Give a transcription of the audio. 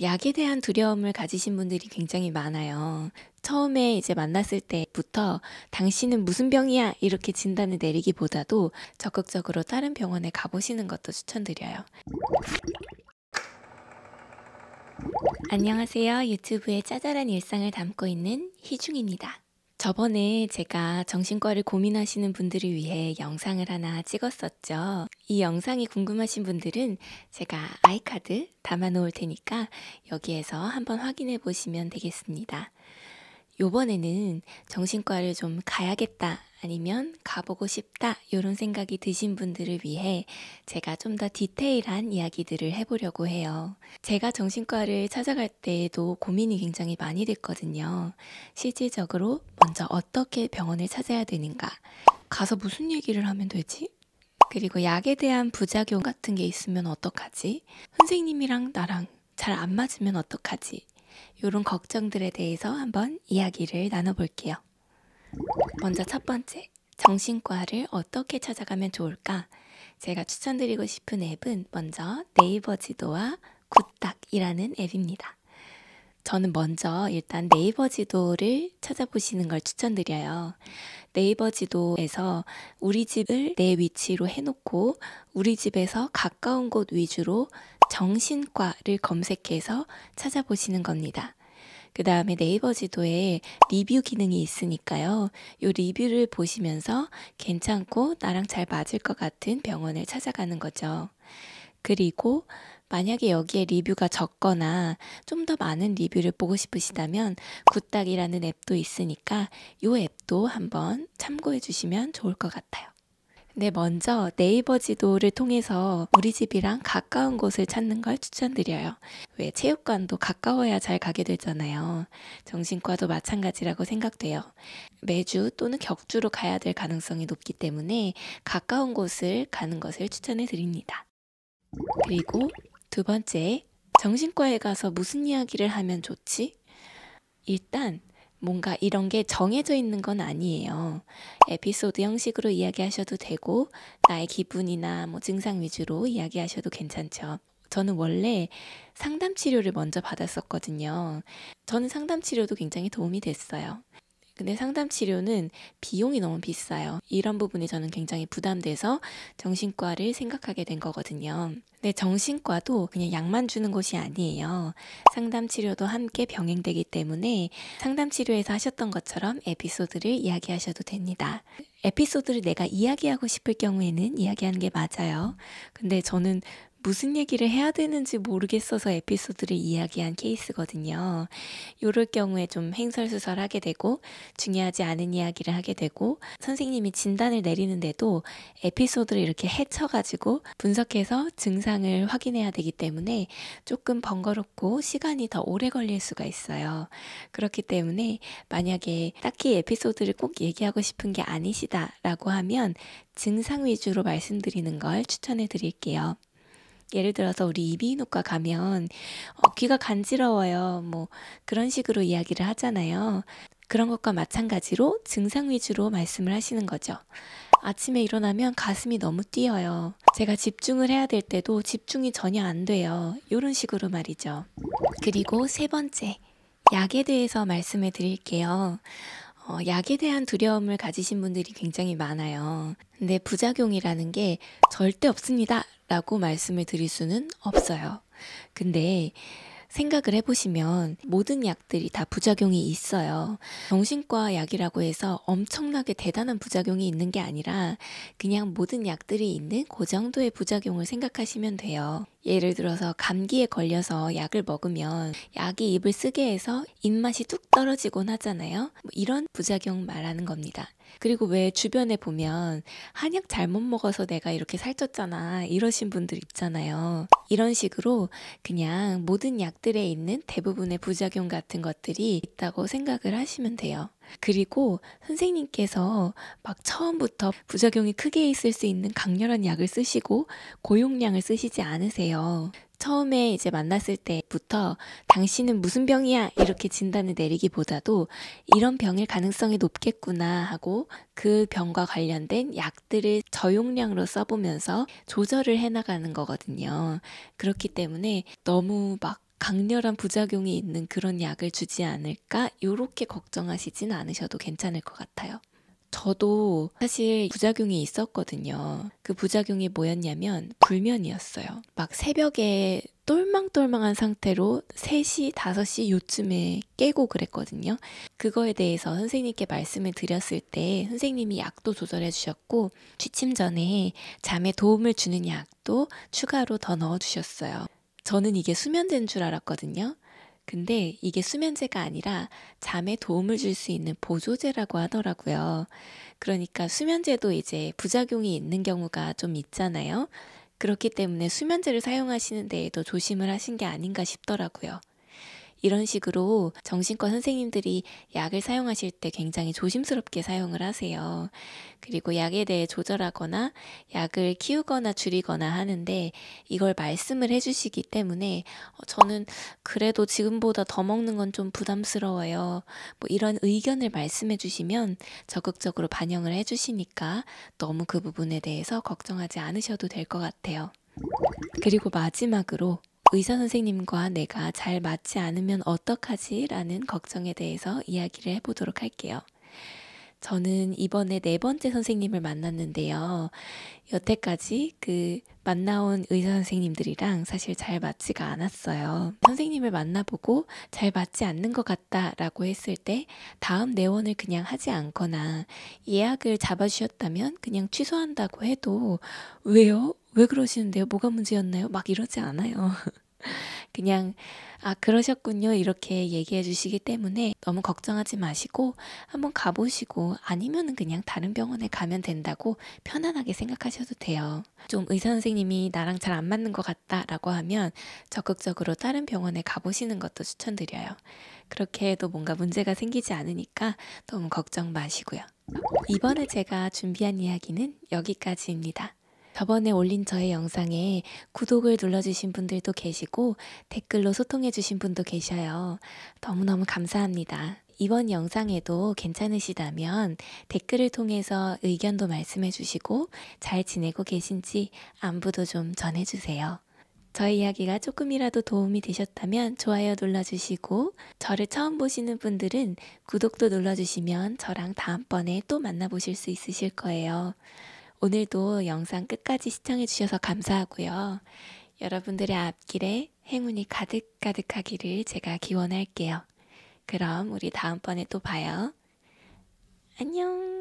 약에 대한 두려움을 가지신 분들이 굉장히 많아요. 처음에 이제 만났을 때부터 당신은 무슨 병이야? 이렇게 진단을 내리기보다도 적극적으로 다른 병원에 가보시는 것도 추천드려요. 안녕하세요. 유튜브에 짜잘한 일상을 담고 있는 희중입니다. 저번에 제가 정신과를 고민하시는 분들을 위해 영상을 하나 찍었었죠. 이 영상이 궁금하신 분들은 제가 아이카드 담아 놓을 테니까 여기에서 한번 확인해 보시면 되겠습니다. 요번에는 정신과를 좀 가야겠다 아니면 가보고 싶다 이런 생각이 드신 분들을 위해 제가 좀 더 디테일한 이야기들을 해보려고 해요. 제가 정신과를 찾아갈 때에도 고민이 굉장히 많이 됐거든요. 실질적으로 먼저 어떻게 병원을 찾아야 되는가? 가서 무슨 얘기를 하면 되지? 그리고 약에 대한 부작용 같은 게 있으면 어떡하지? 선생님이랑 나랑 잘 안 맞으면 어떡하지? 이런 걱정들에 대해서 한번 이야기를 나눠볼게요. 먼저 첫 번째, 정신과를 어떻게 찾아가면 좋을까? 제가 추천드리고 싶은 앱은 먼저 네이버 지도와 굿닥이라는 앱입니다. 저는 먼저 일단 네이버 지도를 찾아보시는 걸 추천드려요. 네이버 지도에서 우리 집을 내 위치로 해놓고 우리 집에서 가까운 곳 위주로 정신과를 검색해서 찾아보시는 겁니다. 그 다음에 네이버 지도에 리뷰 기능이 있으니까요. 이 리뷰를 보시면서 괜찮고 나랑 잘 맞을 것 같은 병원을 찾아가는 거죠. 그리고 만약에 여기에 리뷰가 적거나 좀 더 많은 리뷰를 보고 싶으시다면 굿닥이라는 앱도 있으니까 이 앱도 한번 참고해 주시면 좋을 것 같아요. 네, 먼저 네이버 지도를 통해서 우리 집이랑 가까운 곳을 찾는 걸 추천드려요. 왜 체육관도 가까워야 잘 가게 되잖아요. 정신과도 마찬가지라고 생각돼요. 매주 또는 격주로 가야 될 가능성이 높기 때문에 가까운 곳을 가는 것을 추천해 드립니다. 그리고 두 번째, 정신과에 가서 무슨 이야기를 하면 좋지? 일단 뭔가 이런 게 정해져 있는 건 아니에요. 에피소드 형식으로 이야기하셔도 되고 나의 기분이나 뭐 증상 위주로 이야기하셔도 괜찮죠. 저는 원래 상담 치료를 먼저 받았었거든요. 저는 상담 치료도 굉장히 도움이 됐어요. 근데 상담 치료는 비용이 너무 비싸요. 이런 부분이 저는 굉장히 부담돼서 정신과를 생각하게 된 거거든요. 근데 정신과도 그냥 약만 주는 곳이 아니에요. 상담 치료도 함께 병행되기 때문에 상담 치료에서 하셨던 것처럼 에피소드를 이야기하셔도 됩니다. 에피소드를 내가 이야기하고 싶을 경우에는 이야기하는 게 맞아요. 근데 저는 무슨 얘기를 해야 되는지 모르겠어서 에피소드를 이야기한 케이스거든요. 이럴 경우에 좀 횡설수설하게 되고 중요하지 않은 이야기를 하게 되고 선생님이 진단을 내리는데도 에피소드를 이렇게 헤쳐가지고 분석해서 증상을 확인해야 되기 때문에 조금 번거롭고 시간이 더 오래 걸릴 수가 있어요. 그렇기 때문에 만약에 딱히 에피소드를 꼭 얘기하고 싶은 게 아니시다라고 하면 증상 위주로 말씀드리는 걸 추천해 드릴게요. 예를 들어서 우리 이비인후과 가면 귀가 간지러워요. 뭐 그런 식으로 이야기를 하잖아요. 그런 것과 마찬가지로 증상 위주로 말씀을 하시는 거죠. 아침에 일어나면 가슴이 너무 뛰어요. 제가 집중을 해야 될 때도 집중이 전혀 안 돼요. 이런 식으로 말이죠. 그리고 세 번째, 약에 대해서 말씀을 드릴게요. 약에 대한 두려움을 가지신 분들이 굉장히 많아요. 근데 부작용이라는 게 절대 없습니다 라고 말씀을 드릴 수는 없어요. 근데 생각을 해보시면 모든 약들이 다 부작용이 있어요. 정신과 약이라고 해서 엄청나게 대단한 부작용이 있는 게 아니라 그냥 모든 약들이 있는 그 정도의 부작용을 생각하시면 돼요. 예를 들어서 감기에 걸려서 약을 먹으면 약이 입을 쓰게 해서 입맛이 뚝 떨어지곤 하잖아요. 이런 부작용 말하는 겁니다. 그리고 왜 주변에 보면 한약 잘못 먹어서 내가 이렇게 살쪘잖아 이러신 분들 있잖아요. 이런 식으로 그냥 모든 약들에 있는 대부분의 부작용 같은 것들이 있다고 생각을 하시면 돼요. 그리고 선생님께서 막 처음부터 부작용이 크게 있을 수 있는 강렬한 약을 쓰시고 고용량을 쓰시지 않으세요. 처음에 이제 만났을 때부터 당신은 무슨 병이야? 이렇게 진단을 내리기보다도 이런 병일 가능성이 높겠구나 하고 그 병과 관련된 약들을 저용량으로 써보면서 조절을 해나가는 거거든요. 그렇기 때문에 너무 막 강렬한 부작용이 있는 그런 약을 주지 않을까? 요렇게 걱정하시진 않으셔도 괜찮을 것 같아요. 저도 사실 부작용이 있었거든요. 그 부작용이 뭐였냐면 불면이었어요. 막 새벽에 똘망똘망한 상태로 3시, 5시 요쯤에 깨고 그랬거든요. 그거에 대해서 선생님께 말씀을 드렸을 때 선생님이 약도 조절해 주셨고 취침 전에 잠에 도움을 주는 약도 추가로 더 넣어 주셨어요. 저는 이게 수면제인 줄 알았거든요. 근데 이게 수면제가 아니라 잠에 도움을 줄 수 있는 보조제라고 하더라고요. 그러니까 수면제도 이제 부작용이 있는 경우가 좀 있잖아요. 그렇기 때문에 수면제를 사용하시는 데에도 조심을 하신 게 아닌가 싶더라고요. 이런 식으로 정신과 선생님들이 약을 사용하실 때 굉장히 조심스럽게 사용을 하세요. 그리고 약에 대해 조절하거나 약을 키우거나 줄이거나 하는데 이걸 말씀을 해주시기 때문에 저는 그래도 지금보다 더 먹는 건 좀 부담스러워요. 뭐 이런 의견을 말씀해 주시면 적극적으로 반영을 해주시니까 너무 그 부분에 대해서 걱정하지 않으셔도 될 것 같아요. 그리고 마지막으로 의사 선생님과 내가 잘 맞지 않으면 어떡하지? 라는 걱정에 대해서 이야기를 해보도록 할게요. 저는 이번에 4번째 선생님을 만났는데요. 여태까지 만나온 의사 선생님들이랑 사실 잘 맞지가 않았어요. 선생님을 만나보고 잘 맞지 않는 것 같다라고 했을 때 다음 내원을 그냥 하지 않거나 예약을 잡아주셨다면 그냥 취소한다고 해도 왜요? 왜 그러시는데요? 뭐가 문제였나요? 막 이러지 않아요. 그냥 그러셨군요 이렇게 얘기해 주시기 때문에 너무 걱정하지 마시고 한번 가보시고 아니면은 그냥 다른 병원에 가면 된다고 편안하게 생각하셔도 돼요. 좀 의사 선생님이 나랑 잘 안 맞는 것 같다라고 하면 적극적으로 다른 병원에 가보시는 것도 추천드려요. 그렇게 해도 뭔가 문제가 생기지 않으니까 너무 걱정 마시고요. 이번에 제가 준비한 이야기는 여기까지입니다. 저번에 올린 저의 영상에 구독을 눌러주신 분들도 계시고 댓글로 소통해주신 분도 계셔요. 너무너무 감사합니다. 이번 영상에도 괜찮으시다면 댓글을 통해서 의견도 말씀해주시고 잘 지내고 계신지 안부도 좀 전해주세요. 저의 이야기가 조금이라도 도움이 되셨다면 좋아요 눌러주시고 저를 처음 보시는 분들은 구독도 눌러주시면 저랑 다음번에 또 만나보실 수 있으실 거예요. 오늘도 영상 끝까지 시청해주셔서 감사하고요. 여러분들의 앞길에 행운이 가득가득하기를 제가 기원할게요. 그럼 우리 다음번에 또 봐요. 안녕!